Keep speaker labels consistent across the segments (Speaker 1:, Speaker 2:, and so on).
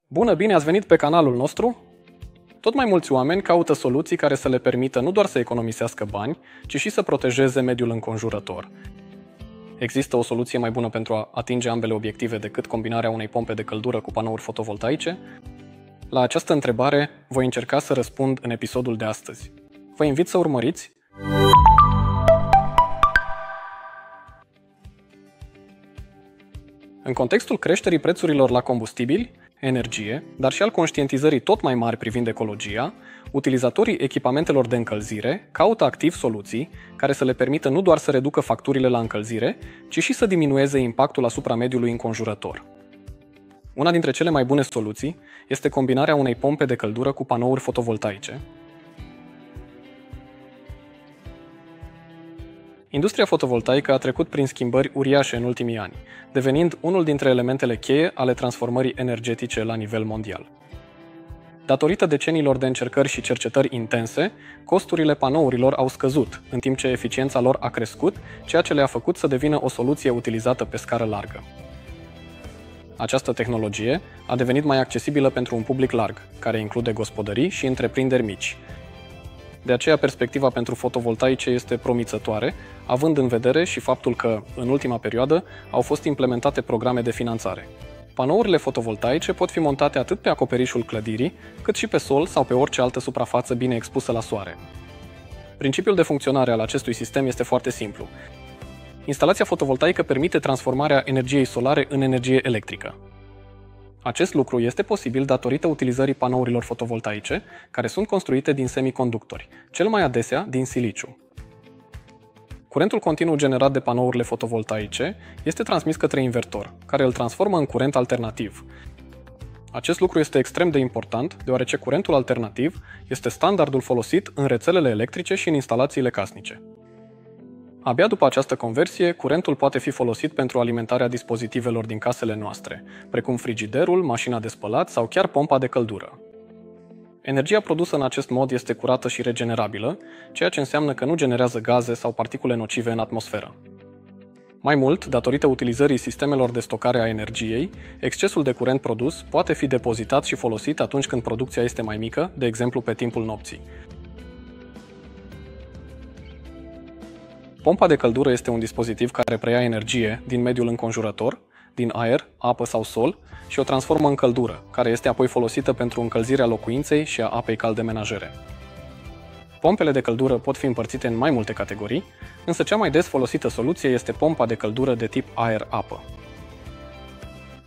Speaker 1: Bună, bine ați venit pe canalul nostru! Tot mai mulți oameni caută soluții care să le permită nu doar să economisească bani, ci și să protejeze mediul înconjurător. Există o soluție mai bună pentru a atinge ambele obiective decât combinarea unei pompe de căldură cu panouri fotovoltaice? La această întrebare voi încerca să răspund în episodul de astăzi. Vă invit să urmăriți. În contextul creșterii prețurilor la combustibili, energie, dar și al conștientizării tot mai mari privind ecologia, utilizatorii echipamentelor de încălzire caută activ soluții care să le permită nu doar să reducă facturile la încălzire, ci și să diminueze impactul asupra mediului înconjurător. Una dintre cele mai bune soluții este combinarea unei pompe de căldură cu panouri fotovoltaice. Industria fotovoltaică a trecut prin schimbări uriașe în ultimii ani, devenind unul dintre elementele cheie ale transformării energetice la nivel mondial. Datorită deceniilor de încercări și cercetări intense, costurile panourilor au scăzut, în timp ce eficiența lor a crescut, ceea ce le-a făcut să devină o soluție utilizată pe scară largă. Această tehnologie a devenit mai accesibilă pentru un public larg, care include gospodării și întreprinderi mici. De aceea, perspectiva pentru fotovoltaice este promițătoare, având în vedere și faptul că, în ultima perioadă, au fost implementate programe de finanțare. Panourile fotovoltaice pot fi montate atât pe acoperișul clădirii, cât și pe sol sau pe orice altă suprafață bine expusă la soare. Principiul de funcționare al acestui sistem este foarte simplu. Instalația fotovoltaică permite transformarea energiei solare în energie electrică. Acest lucru este posibil datorită utilizării panourilor fotovoltaice, care sunt construite din semiconductori, cel mai adesea din siliciu. Curentul continuu generat de panourile fotovoltaice este transmis către invertor, care îl transformă în curent alternativ. Acest lucru este extrem de important, deoarece curentul alternativ este standardul folosit în rețelele electrice și în instalațiile casnice. Abia după această conversie, curentul poate fi folosit pentru alimentarea dispozitivelor din casele noastre, precum frigiderul, mașina de spălat sau chiar pompa de căldură. Energia produsă în acest mod este curată și regenerabilă, ceea ce înseamnă că nu generează gaze sau particule nocive în atmosferă. Mai mult, datorită utilizării sistemelor de stocare a energiei, excesul de curent produs poate fi depozitat și folosit atunci când producția este mai mică, de exemplu pe timpul nopții. Pompa de căldură este un dispozitiv care preia energie din mediul înconjurător, din aer, apă sau sol, și o transformă în căldură, care este apoi folosită pentru încălzirea locuinței și a apei calde menajere. Pompele de căldură pot fi împărțite în mai multe categorii, însă cea mai des folosită soluție este pompa de căldură de tip aer-apă.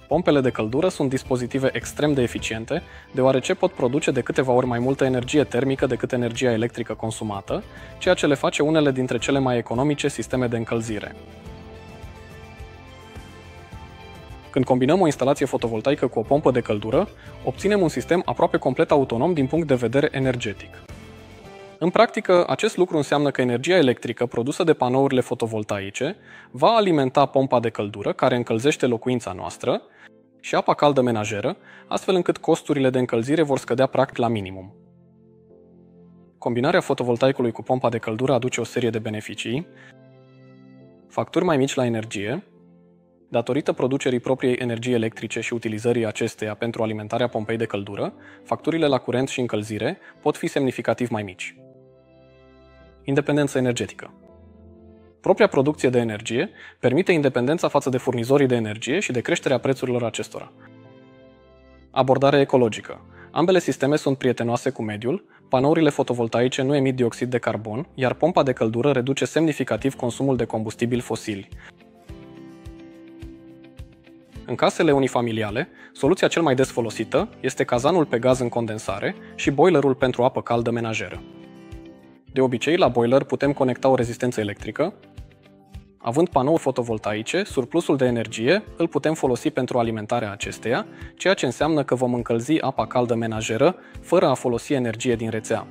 Speaker 1: Pompele de căldură sunt dispozitive extrem de eficiente, deoarece pot produce de câteva ori mai multă energie termică decât energia electrică consumată, ceea ce le face unele dintre cele mai economice sisteme de încălzire. Când combinăm o instalație fotovoltaică cu o pompă de căldură, obținem un sistem aproape complet autonom din punct de vedere energetic. În practică, acest lucru înseamnă că energia electrică produsă de panourile fotovoltaice va alimenta pompa de căldură care încălzește locuința noastră și apa caldă menajeră, astfel încât costurile de încălzire vor scădea practic la minimum. Combinarea fotovoltaicului cu pompa de căldură aduce o serie de beneficii: facturi mai mici la energie, datorită producerii propriei energii electrice și utilizării acesteia pentru alimentarea pompei de căldură, facturile la curent și încălzire pot fi semnificativ mai mici. Independență energetică. Propria producție de energie permite independența față de furnizorii de energie și de creșterea prețurilor acestora. Abordare ecologică. Ambele sisteme sunt prietenoase cu mediul, panourile fotovoltaice nu emit dioxid de carbon, iar pompa de căldură reduce semnificativ consumul de combustibili fosili. În casele unifamiliale, soluția cel mai des folosită este cazanul pe gaz în condensare și boilerul pentru apă caldă menajeră. De obicei, la boiler putem conecta o rezistență electrică. Având panouri fotovoltaice, surplusul de energie îl putem folosi pentru alimentarea acesteia, ceea ce înseamnă că vom încălzi apa caldă menajeră fără a folosi energie din rețea.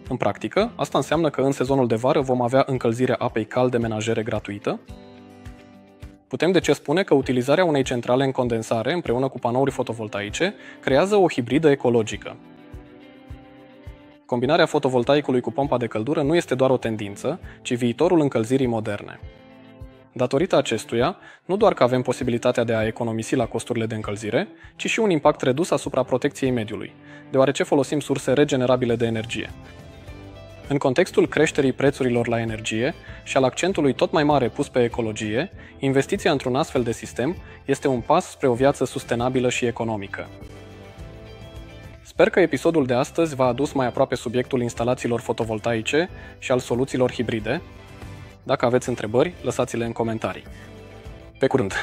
Speaker 1: În practică, asta înseamnă că în sezonul de vară vom avea încălzirea apei calde menajere gratuită. Putem deci spune că utilizarea unei centrale în condensare împreună cu panouri fotovoltaice creează o hibridă ecologică. Combinarea fotovoltaicului cu pompa de căldură nu este doar o tendință, ci viitorul încălzirii moderne. Datorită acestuia, nu doar că avem posibilitatea de a economisi la costurile de încălzire, ci și un impact redus asupra protecției mediului, deoarece folosim surse regenerabile de energie. În contextul creșterii prețurilor la energie și al accentului tot mai mare pus pe ecologie, investiția într-un astfel de sistem este un pas spre o viață sustenabilă și economică. Sper că episodul de astăzi v-a adus mai aproape subiectul instalațiilor fotovoltaice și al soluțiilor hibride. Dacă aveți întrebări, lăsați-le în comentarii. Pe curând!